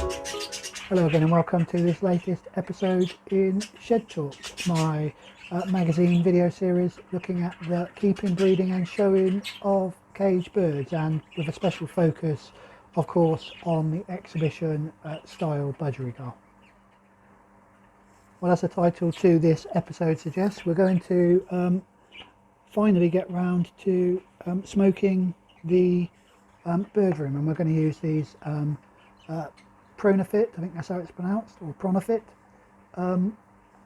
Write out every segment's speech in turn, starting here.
Hello again and welcome to this latest episode in Shed Talk, my magazine video series looking at the keeping, breeding and showing of caged birds, and with a special focus of course on the exhibition style budgerigar. Well, as the title to this episode suggests, we're going to finally get round to smoking the bird room, and we're going to use these Pronafit, I think that's how it's pronounced, or Pronafit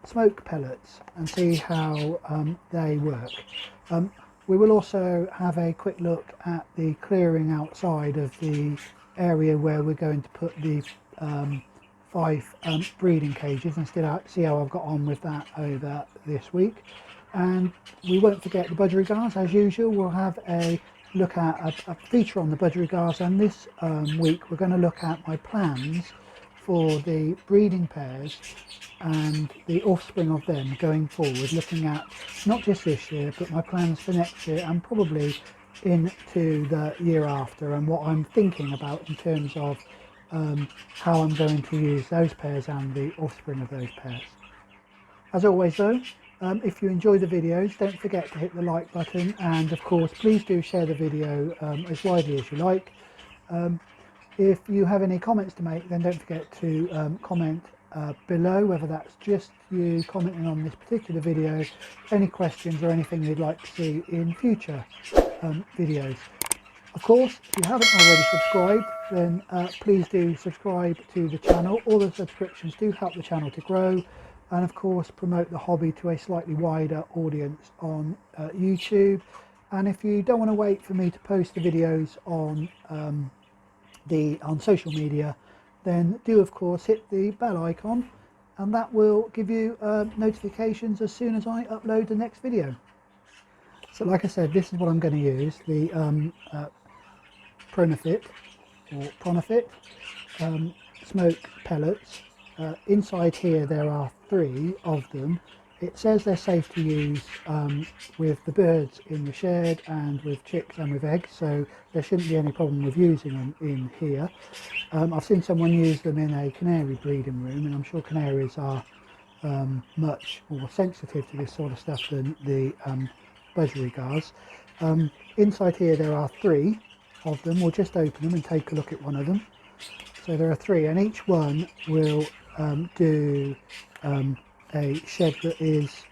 smoke pellets, and see how they work. We will also have a quick look at the clearing outside of the area where we're going to put the Fife breeding cages, and see how I've got on with that over this week. And we won't forget the budgerigars. As usual, we'll have a look at a feature on the budgerigars, and this week we're going to look at my plans for the breeding pairs and the offspring of them going forward, looking at not just this year but my plans for next year and probably into the year after, and what I'm thinking about in terms of how I'm going to use those pairs and the offspring of those pairs. As always though, if you enjoy the videos, don't forget to hit the like button, and of course please do share the video as widely as you like. If you have any comments to make, then don't forget to comment below, whether that's just you commenting on this particular video, any questions or anything you'd like to see in future videos. Of course, if you haven't already subscribed, then please do subscribe to the channel. All the subscriptions do help the channel to grow, and of course promote the hobby to a slightly wider audience on YouTube. And if you don't want to wait for me to post the videos on social media, then do of course hit the bell icon, and that will give you notifications as soon as I upload the next video. So like I said, this is what I'm going to use, the Pronafit or Pronafit smoke pellets. Inside here there are 3 of them. It says they're safe to use with the birds in the shed and with chicks and with eggs, so there shouldn't be any problem with using them in here. I've seen someone use them in a canary breeding room, and I'm sure canaries are much more sensitive to this sort of stuff than the budgerigars. Inside here there are 3 of them. We'll just open them and take a look at one of them. So there are 3, and each one will do a shed that is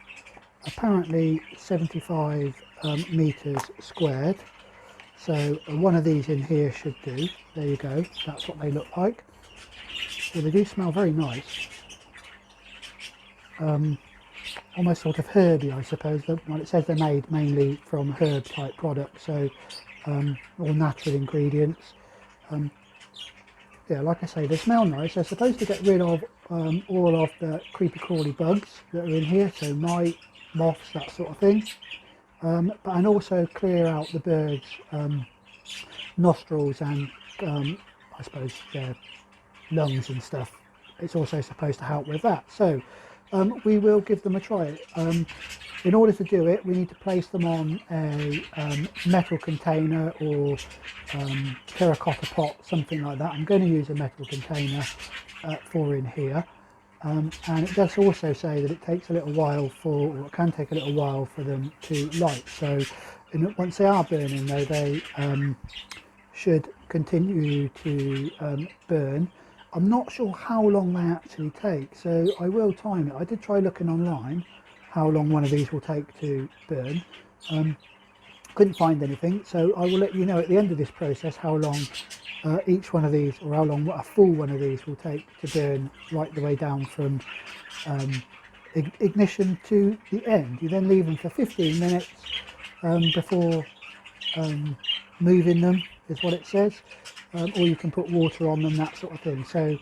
apparently 75 meters squared. So one of these in here should do. There you go, that's what they look like. So they do smell very nice, almost sort of herby, I suppose. Well, it says they're made mainly from herb type products, so all natural ingredients. Yeah, like I say, they smell nice. They're supposed to get rid of all of the creepy crawly bugs that are in here, so mite, moths, that sort of thing, and also clear out the birds' nostrils and I suppose their lungs and stuff. It's also supposed to help with that, so we will give them a try. In order to do it, we need to place them on a metal container or terracotta pot, something like that. I'm going to use a metal container for in here, and it does also say that it takes a little while or it can take a little while for them to light. So once they are burning though, they should continue to burn. I'm not sure how long they actually take, so I will time it. I did try looking online how long one of these will take to burn. Couldn't find anything, so I will let you know at the end of this process how long each one of these, or how long a full one of these will take to burn right the way down from ignition to the end. You then leave them for 15 minutes before moving them, is what it says, or you can put water on them, that sort of thing. So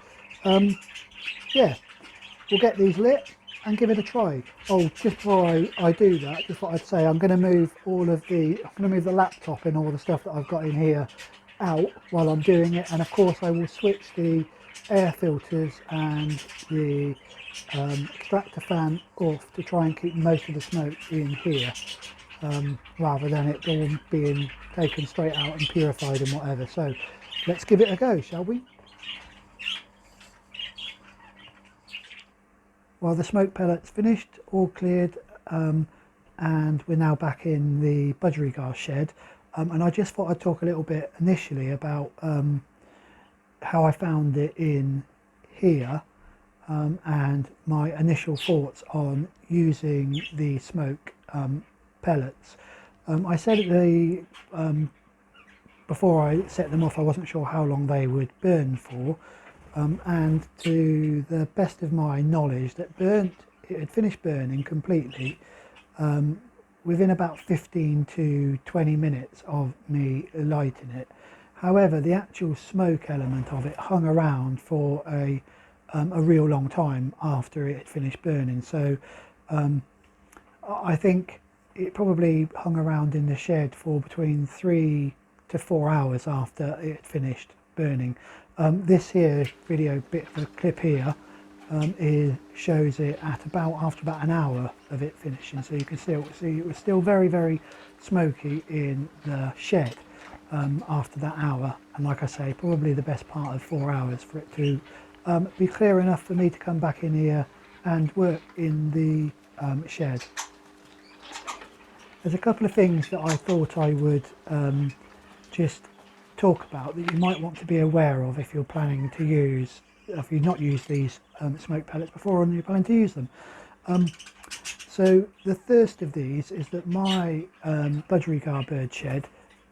yeah, we'll get these lit and give it a try. Oh, just before I do that, just what I'd say, I'm going to move the laptop and all the stuff that I've got in here out while I'm doing it, and of course I will switch the air filters and the extractor fan off to try and keep most of the smoke in here, rather than it all being taken straight out and purified and whatever. So let's give it a go, shall we? Well, the smoke pellets finished, all cleared, and we're now back in the budgerigars shed. And I just thought I'd talk a little bit initially about how I found it in here, and my initial thoughts on using the smoke pellets. I said at the before I set them off, I wasn't sure how long they would burn for, and to the best of my knowledge, it had finished burning completely within about 15 to 20 minutes of me lighting it. However, the actual smoke element of it hung around for a real long time after it had finished burning. So I think it probably hung around in the shed for between 3 to 4 hours after it had finished burning. This here video bit of a clip here shows it at after about an hour of it finishing, so you can still see it was still very smoky in the shed after that hour. And like I say, probably the best part of 4 hours for it to be clear enough for me to come back in here and work in the shed. There's a couple of things that I thought I would just talk about that you might want to be aware of if you're planning to use, if you've not used these smoke pellets before and you're planning to use them. So the first of these is that my budgerigar bird shed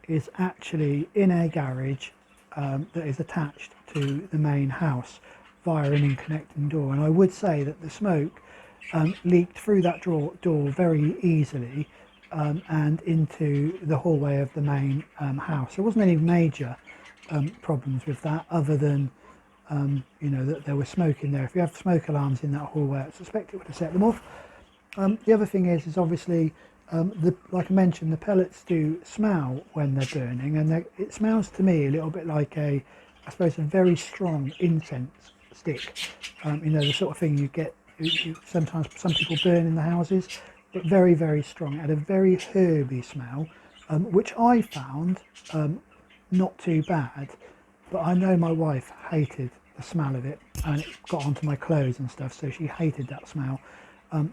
is actually in a garage that is attached to the main house via an in-connecting door, and I would say that the smoke leaked through that door very easily and into the hallway of the main house. There wasn't any major problems with that, other than you know, that there was smoke in there. If you have smoke alarms in that hallway, I suspect it would have set them off. The other thing is obviously, like I mentioned, the pellets do smell when they're burning, and it smells to me a little bit like I suppose, a very strong incense stick. You know, the sort of thing you get, sometimes some people burn in the houses, but very strong. It had a very herby smell, which I found not too bad, but I know my wife hated the smell of it, and it got onto my clothes and stuff, so she hated that smell.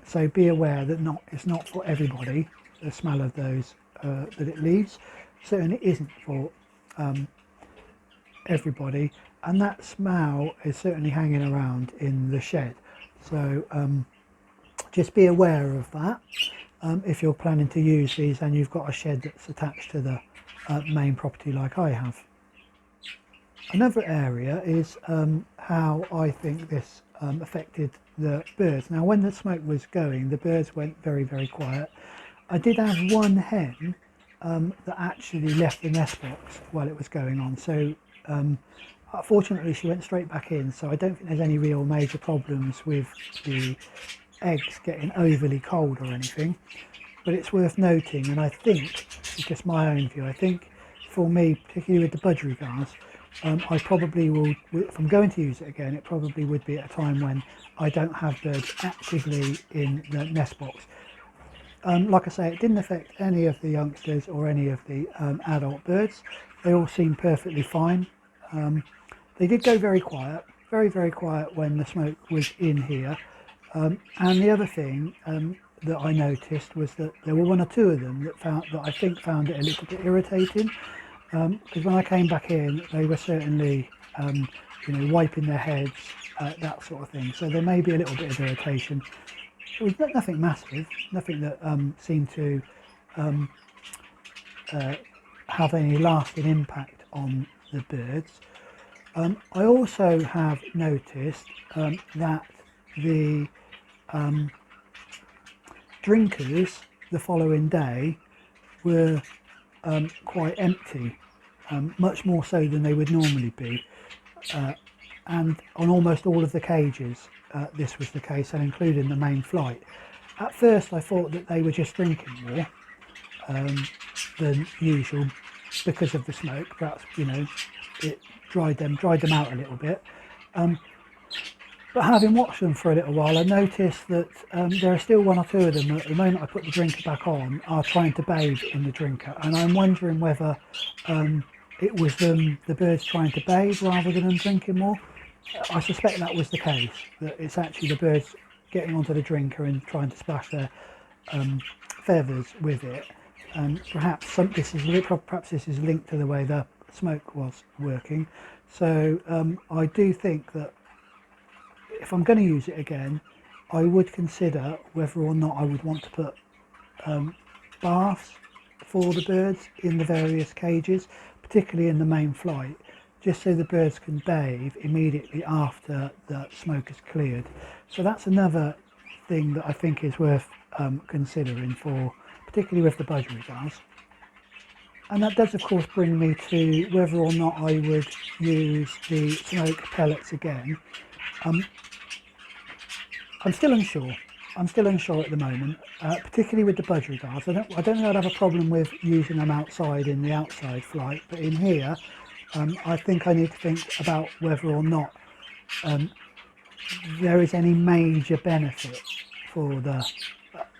So be aware that it's not for everybody, the smell of those that it leaves. Certainly isn't for everybody, and that smell is certainly hanging around in the shed. So just be aware of that if you're planning to use these and you've got a shed that's attached to the main property like I have. Another area is how I think this affected the birds. Now, when the smoke was going, the birds went very quiet. I did have one hen that actually left the nest box while it was going on, so fortunately she went straight back in, so I don't think there's any real major problems with the eggs getting overly cold or anything. But it's worth noting, and I think it's just my own view, I think for me, particularly with the budgerigars, I probably will, if I'm going to use it again, it probably would be at a time when I don't have birds actively in the nest box. Like I say, it didn't affect any of the youngsters or any of the adult birds. They all seemed perfectly fine. They did go very quiet, very quiet when the smoke was in here. And the other thing that I noticed was that there were one or two of them that I think found it a little bit irritating. Because when I came back in, they were certainly, you know, wiping their heads, that sort of thing. So there may be a little bit of irritation. It was nothing massive, nothing that seemed to have any lasting impact on the birds. I also have noticed that the drinkers the following day were quite empty, much more so than they would normally be, and on almost all of the cages this was the case, and including the main flight. At first I thought that they were just drinking more than usual because of the smoke. Perhaps, you know, it dried them out a little bit, but having watched them for a little while, I noticed that there are still one or two of them that at the moment I put the drinker back on are trying to bathe in the drinker, and I'm wondering whether it was the birds trying to bathe rather than them drinking more. I suspect that was the case, that it's actually the birds getting onto the drinker and trying to splash their feathers with it. Perhaps this is linked to the way the smoke was working. So I do think that if I'm going to use it again, I would consider whether or not I would want to put baths for the birds in the various cages, particularly in the main flight, just so the birds can bathe immediately after the smoke is cleared. So that's another thing that I think is worth considering for, particularly with the budgerigars. And that does of course bring me to whether or not I would use the smoke pellets again. I'm still unsure. I'm still unsure at the moment, particularly with the budgerigars. I don't think I'd have a problem with using them outside in the outside flight, but in here, I think I need to think about whether or not there is any major benefit for the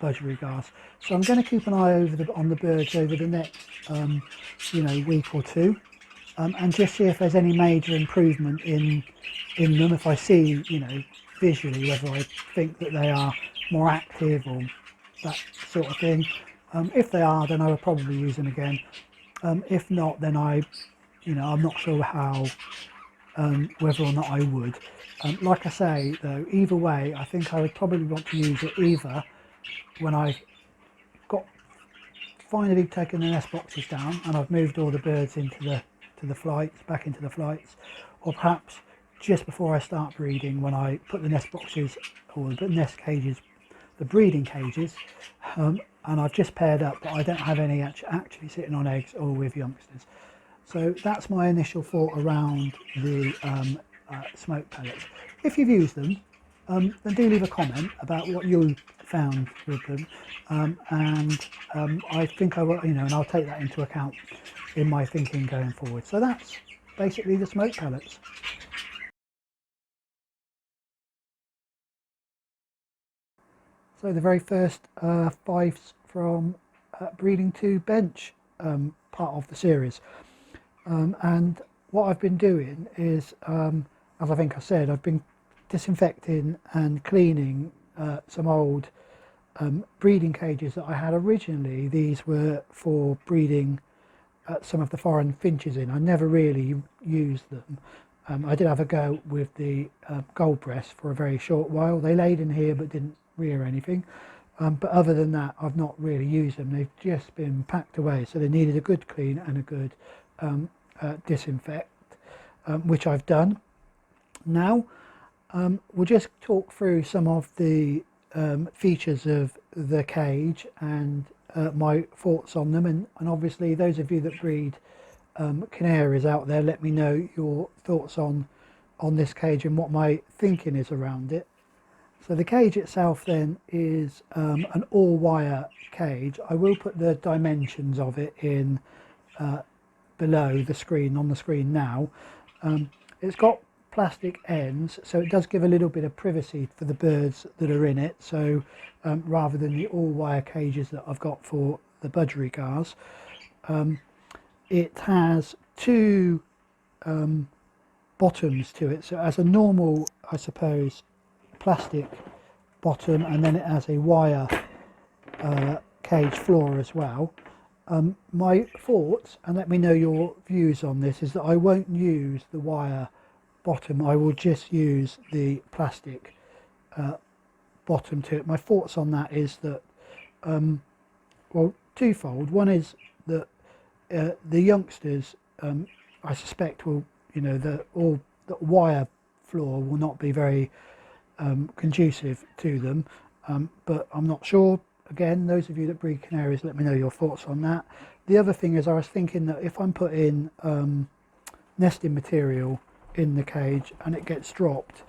budgerigars. So I'm going to keep an eye on the birds over the next, week or two, and just see if there's any major improvement in them. If I see, visually, whether I think that they are more active or that sort of thing. If they are, then I will probably use them again. If not, then I'm not sure how, whether or not I would. Like I say, though, either way, I think I would probably want to use it either when I've finally taken the nest boxes down and I've moved all the birds into the flights, back into the flights, or perhaps just before I start breeding, when I put the nest boxes or the nest cages, the breeding cages, and I've just paired up, but I don't have any actually sitting on eggs or with youngsters. So that's my initial thought around the smoke pellets. If you've used them, then do leave a comment about what you found with them, and I think I will, and I'll take that into account in my thinking going forward. So that's basically the smoke pellets. So the very first Fifes from breeding to bench part of the series, and what I've been doing is, as I think I said, I've been disinfecting and cleaning some old breeding cages that I had originally. These were for breeding some of the foreign finches in. I never really used them. I did have a go with the gold breast for a very short while. They laid in here but didn't rear anything, but other than that I've not really used them. They've just been packed away, so they needed a good clean and a good disinfect, which I've done. Now we'll just talk through some of the features of the cage and my thoughts on them, and obviously those of you that breed canaries out there, let me know your thoughts on this cage and what my thinking is around it. So the cage itself then is an all wire cage. I will put the dimensions of it in below the screen, on the screen now. It's got plastic ends, so it does give a little bit of privacy for the birds that are in it, so rather than the all wire cages that I've got for the budgerigars. It has two bottoms to it, so it has a normal, I suppose, plastic bottom, and then it has a wire cage floor as well. My thoughts, and let me know your views on this, is that I won't use the wire bottom. I will just use the plastic bottom to it. My thoughts on that is that, well, twofold. One is that the youngsters, I suspect, will, the wire floor will not be very conducive to them, but I'm not sure. Again, those of you that breed canaries, let me know your thoughts on that. The other thing is, I was thinking that if I'm putting nesting material in the cage and it gets dropped,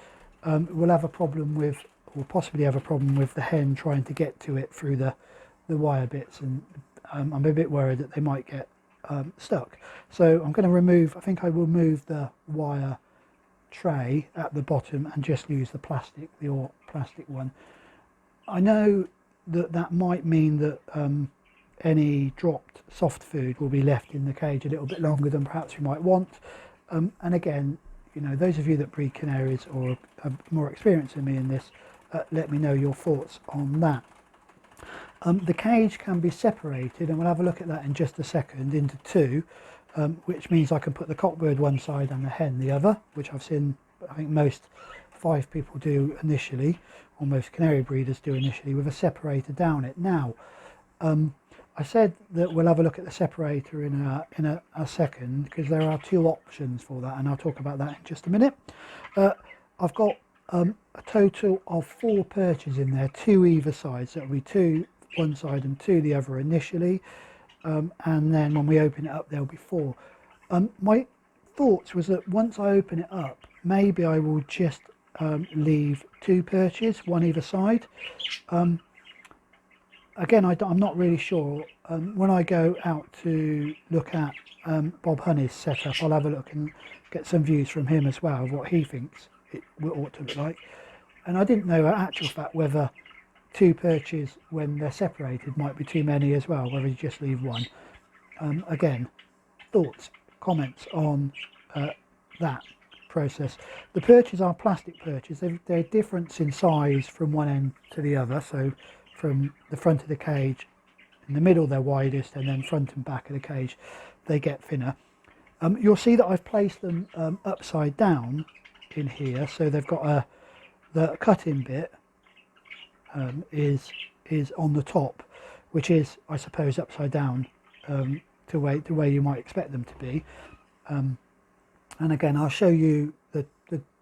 we'll have a problem with, or possibly have a problem with, the hen trying to get to it through the wire bits, and I'm a bit worried that they might get stuck. So I'm going to remove, I think I will move the wire tray at the bottom and just use the plastic, the all plastic one. I know that that might mean that any dropped soft food will be left in the cage a little bit longer than perhaps you might want, and again, those of you that breed canaries or are more experienced than me in this, let me know your thoughts on that. The cage can be separated, and we'll have a look at that in just a second, into two, which means I can put the cockbird one side and the hen the other, which I've seen, I think most Fife people do initially, or most canary breeders do initially, with a separator down it. Now, I said that we'll have a look at the separator in a second, because there are two options for that, and I'll talk about that in just a minute. I've got a total of 4 perches in there, 2 either side, so it'll be 2 one side and 2 the other initially, and then when we open it up there'll be 4. My thoughts was that once I open it up, maybe I will just leave 2 perches, 1 either side. Again, I'm not really sure. When I go out to look at Bob Honey's setup, I'll have a look and get some views from him as well of what he thinks it ought to look like. And I didn't know, in actual fact, whether 2 perches when they're separated might be too many as well, whether you just leave 1. Again, thoughts, comments on that process. The perches are plastic perches. They're different in size from one end to the other, so from the front of the cage, in the middle they're widest, and then front and back of the cage they get thinner. You'll see that I've placed them upside down in here, so they've got the cut-in bit is on the top, which is, I suppose, upside down to the way you might expect them to be. And again, I'll show you the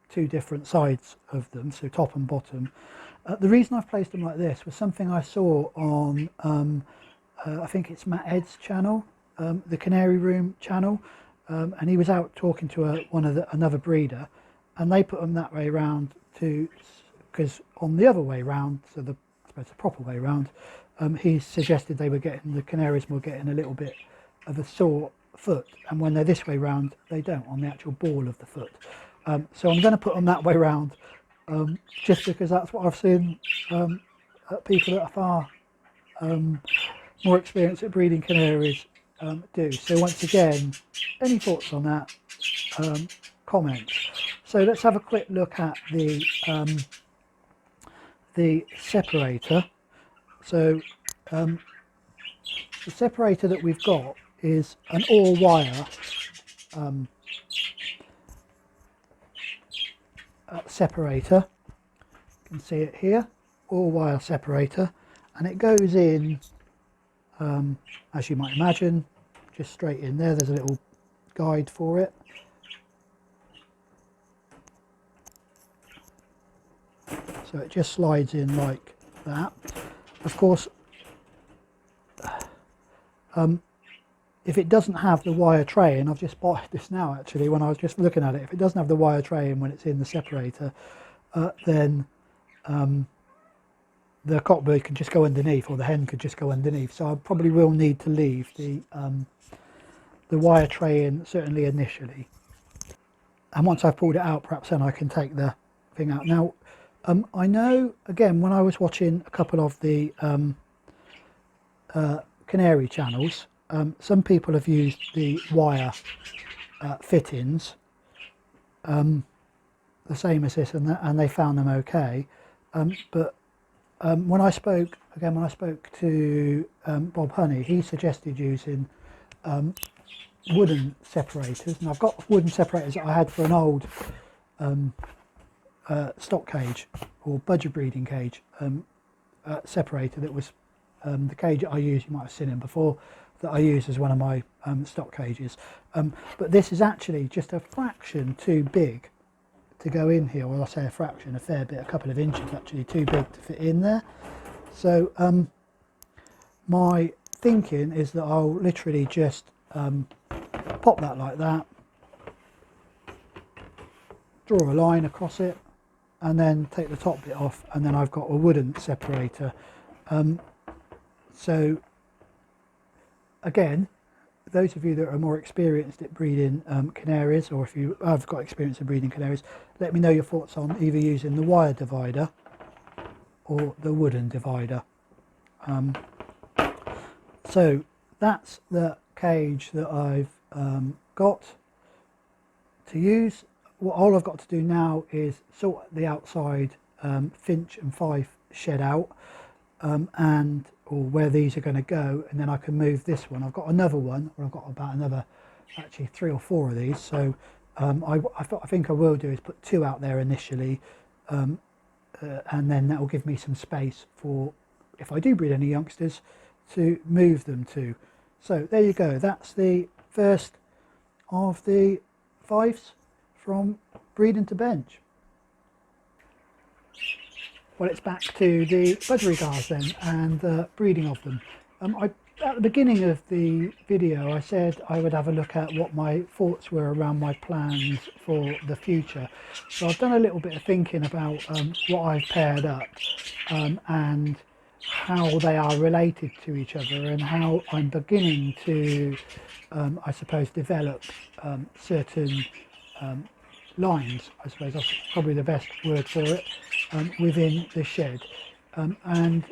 2 different sides of them, so top and bottom. The reason I've placed them like this was something I saw on I think it's Matt Ed's channel, the Canary Room channel, and he was out talking to another breeder, and they put them that way around to, because on the other way round, so I suppose the proper way round, he suggested the canaries were getting a little bit of a sore foot, and when they're this way round they don't, on the actual ball of the foot. So I'm going to put them that way round, just because that's what I've seen people that are far more experienced at breeding canaries do. So once again, any thoughts on that, comments. So let's have a quick look at the separator. So the separator that we've got is an all wire separator. You can see it here, all wire separator, and it goes in as you might imagine, just straight in there. There's a little guide for it. So it just slides in like that. Of course, if it doesn't have the wire tray, and I've just spotted this now actually when I was just looking at it, if it doesn't have the wire tray in when it's in the separator, then the cockbird can just go underneath, or the hen could just go underneath. So I probably will need to leave the wire tray in, certainly initially. And once I've pulled it out, perhaps then I can take the thing out. Now, I know, again, when I was watching a couple of the canary channels, some people have used the wire fittings, the same as this, and they found them okay. But when I spoke to Bob Honey, he suggested using wooden separators, and I've got wooden separators that I had for an old stock cage or budger breeding cage separator that was the cage that I use. You might have seen him before, that I use as one of my stock cages, but this is actually just a fraction too big to go in here, or I say a fraction, a fair bit, a couple of inches actually too big to fit in there. So my thinking is that I'll literally just pop that like that, draw a line across it, and then take the top bit off, and then I've got a wooden separator. So again, those of you that are more experienced at breeding canaries, or if you have got experience in breeding canaries, let me know your thoughts on either using the wire divider or the wooden divider. So that's the cage that I've got to use. All I've got to do now is sort the outside Finch and Fife shed out, or where these are going to go, and then I can move this one. I've got another one, or I've got about another, actually 3 or 4 of these. So I think I will do is put 2 out there initially, and then that will give me some space for, if I do breed any youngsters, to move them to. So there you go, that's the first of the Fifes from breeding to bench. Well, it's back to the budgerigars then, and the breeding of them. At the beginning of the video I said I would have a look at what my thoughts were around my plans for the future. So I've done a little bit of thinking about what I've paired up, and how they are related to each other, and how I'm beginning to, I suppose, develop certain lines, I suppose that's probably the best word for it, within the shed. And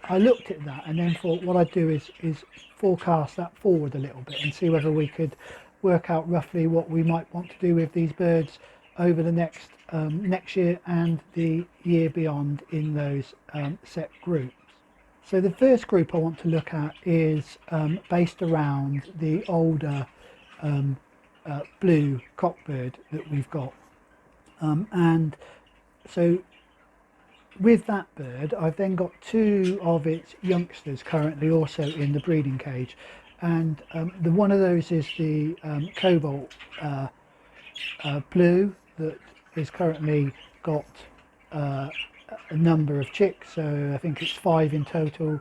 I looked at that and then thought what I'd do is forecast that forward a little bit and see whether we could work out roughly what we might want to do with these birds over the next year and the year beyond in those set groups. So the first group I want to look at is based around the older blue cockbird that we've got, and so with that bird I've then got 2 of its youngsters currently also in the breeding cage, and the one of those is the cobalt blue that is currently got a number of chicks, so I think it's 5 in total,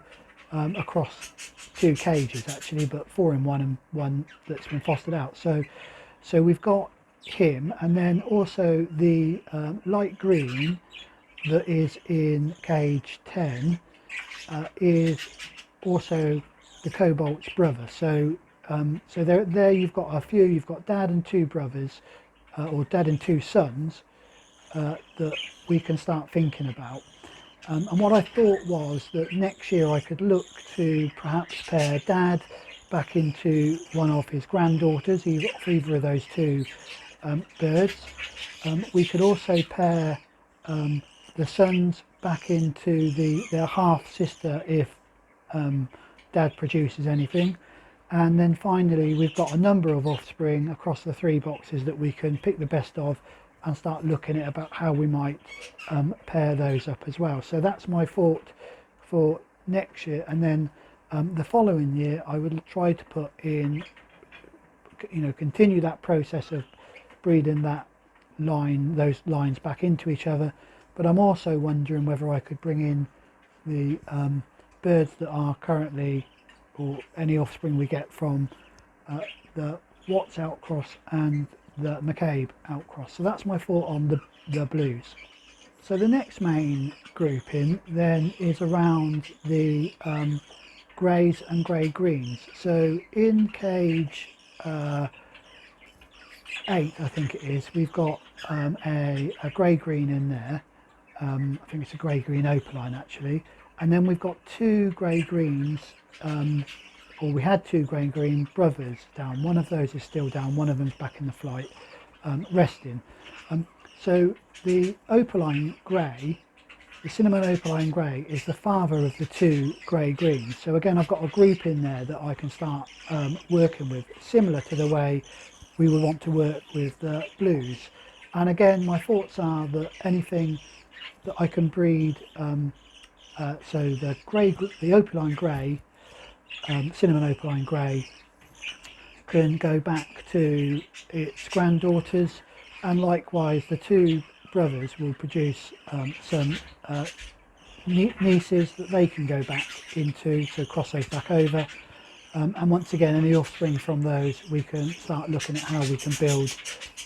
across 2 cages actually, but 4 in one and 1 that's been fostered out. So we've got him, and then also the light green that is in cage 10 is also the cobalt's brother. So there you've got a few. You've got dad and 2 brothers, or dad and 2 sons, that we can start thinking about. And what I thought was that next year I could look to perhaps pair dad back into one of his granddaughters, either of those 2 birds. We could also pair the sons back into their half sister if dad produces anything. And then finally we've got a number of offspring across the 3 boxes that we can pick the best of and start looking at about how we might pair those up as well. So that's my thought for next year, and then the following year I would try to put in, continue that process of breeding that those lines back into each other. But I'm also wondering whether I could bring in the birds that are currently, or any offspring we get from the Watts outcross and the McCabe outcross. So that's my thought on the blues. So the next main grouping then is around the greys and grey greens. So in cage 8, I think it is, we've got a grey green in there. I think it's a grey green opaline actually, and then we've got 2 grey greens, or we had 2 grey green brothers down. One of those is still down, one of them's back in the flight, resting. So the opaline grey, the cinnamon opaline grey, is the father of the 2 grey greens. So again, I've got a group in there that I can start working with, similar to the way we would want to work with the blues. And again, my thoughts are that anything that I can breed, so the opaline grey, cinnamon opaline grey, can go back to its granddaughters, and likewise the 2 brothers will produce some nieces that they can go back into, so cross those back over, and once again any offspring from those we can start looking at how we can build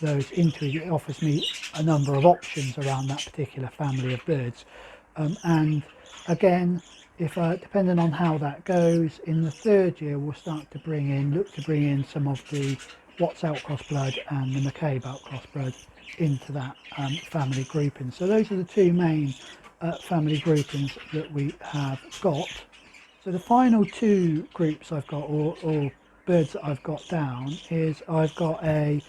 those into. It offers me a number of options around that particular family of birds, and again, if depending on how that goes, in the 3rd year we'll start to look to bring in some of the Watts outcross blood and the McCabe outcross blood into that family grouping. So those are the 2 main family groupings that we have got. So the final 2 groups I've got, or birds that I've got down, is I've got a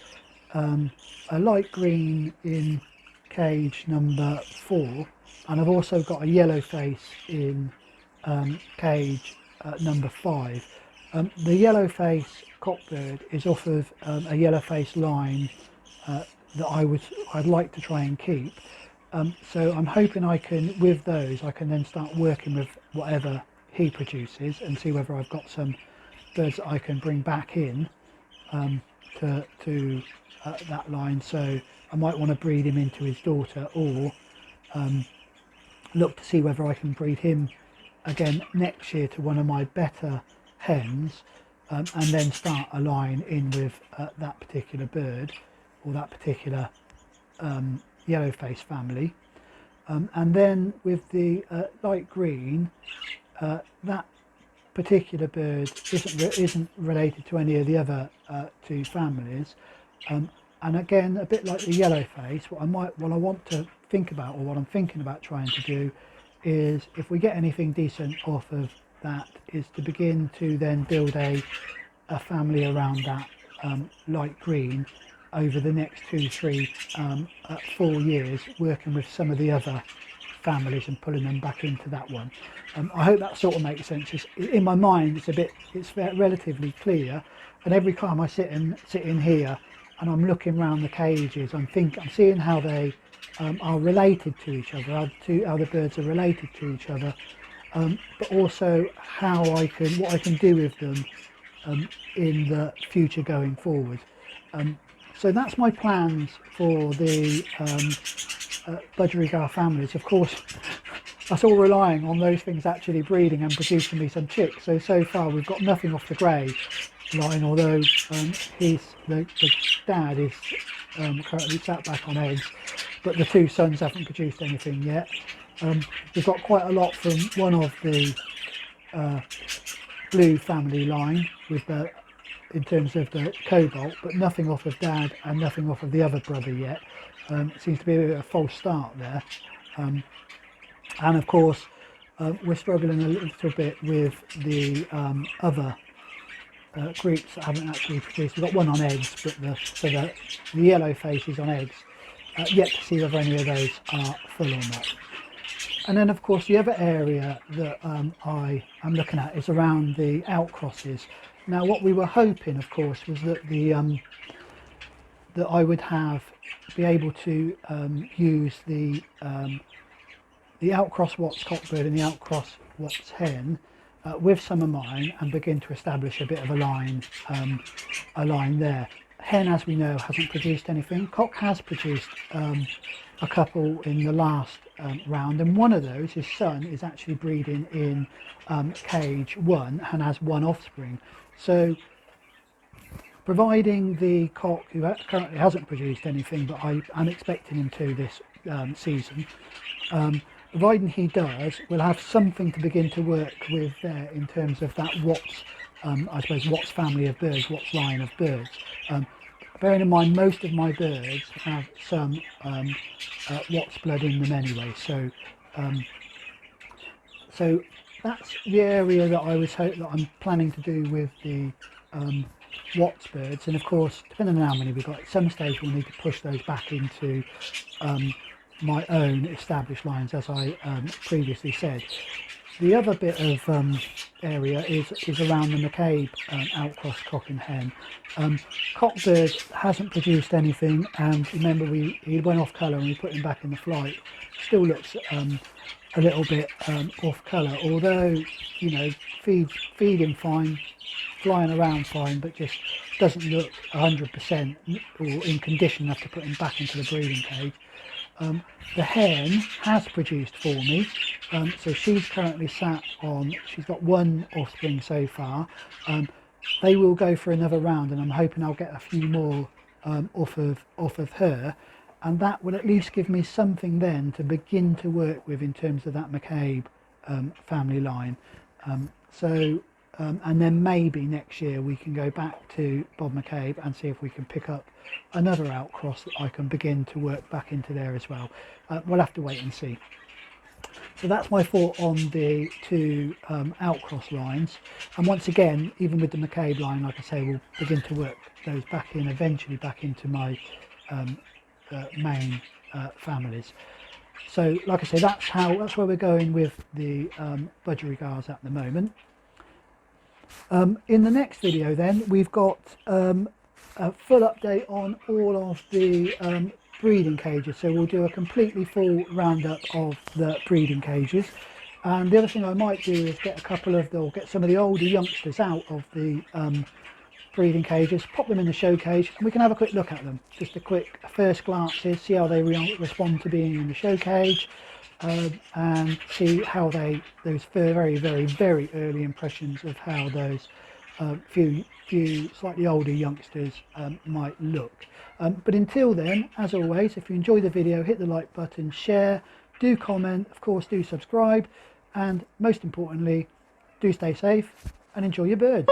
light green in cage number 4, and I've also got a yellow face in cage number 5. The yellow face cockbird is off of a yellow face line that I'd like to try and keep. So I'm hoping I can, with those, I can then start working with whatever he produces and see whether I've got some birds that I can bring back in to that line. So I might want to breed him into his daughter, or look to see whether I can breed him again next year to one of my better hens, and then start a line in with that particular bird or that particular yellow face family. And then with the light green, that particular bird isn't related to any of the other two families, and again, a bit like the yellow face, what I want to think about, or what I'm thinking about trying to do, is if we get anything decent off of that, is to begin to then build a family around that light green over the next 2, 3, 4 years, working with some of the other families and pulling them back into that one. I hope that sort of makes sense. In my mind, it's relatively clear, and every time I sit in here and I'm looking around the cages, I'm seeing how they are related to each other, how the birds are related to each other, but also what I can do with them in the future going forward. So that's my plans for the budgerigar families. Of course, that's all relying on those things actually breeding and producing me some chicks. So far we've got nothing off the grey line, although the dad is currently sat back on eggs, but the two sons haven't produced anything yet. We've got quite a lot from one of the blue family line with in terms of the cobalt, but nothing off of dad and nothing off of the other brother yet. It seems to be a bit of a false start there. And of course we're struggling a little bit with the other groups that haven't actually produced. We've got one on eggs, but the yellow face is on eggs. Yet to see whether any of those are full or not. And then of course the other area that I am looking at is around the outcrosses. Now what we were hoping, of course, was that that I would be able to use the outcross Watts cockbird and the outcross Watts hen with some of mine and begin to establish a bit of a line there. Hen, as we know, hasn't produced anything. Cock has produced a couple in the last round, and one of those, his son, is actually breeding in cage 1 and has 1 offspring. So providing the cock, who currently hasn't produced anything, but I'm expecting him to this season, providing he does, we'll have something to begin to work with there in terms of that Watts, I suppose, Watts family of birds, Watts line of birds. Bearing in mind most of my birds have some Watts blood in them anyway, so so that's the area that I'm planning to do with the Watts birds. And of course, depending on how many we've got, at some stage we'll need to push those back into my own established lines, as I previously said. The other bit of area is around the McCabe outcross cock and hen. Cockbird hasn't produced anything, and remember he went off colour and we put him back in the flight. Still looks a little bit off colour, although, you know, feeding fine, flying around fine, but just doesn't look 100% or in condition enough to put him back into the breeding cage. The hen has produced for me, so she's currently she's got 1 offspring so far. They will go for another round, and I'm hoping I'll get a few more off of her, and that will at least give me something then to begin to work with in terms of that McCabe family line. And then maybe next year we can go back to Bob McCabe and see if we can pick up another outcross that I can begin to work back into there as well. We'll have to wait and see. So that's my thought on the 2 outcross lines. And once again, even with the McCabe line, like I say, we'll begin to work those back in, eventually back into my main families. So like I say, that's where we're going with the budgerigars at the moment. In the next video then, we've got a full update on all of the breeding cages. So we'll do a completely full roundup of the breeding cages. And the other thing I might do is get some of the older youngsters out of the breeding cages, pop them in the show cage, and we can have a quick look at them. Just a quick first glances, see how they respond to being in the show cage, and see how those very, very, very early impressions of how those few slightly older youngsters might look. But until then, as always, if you enjoy the video, hit the like button, share, do comment, of course do subscribe, and most importantly, do stay safe and enjoy your birds.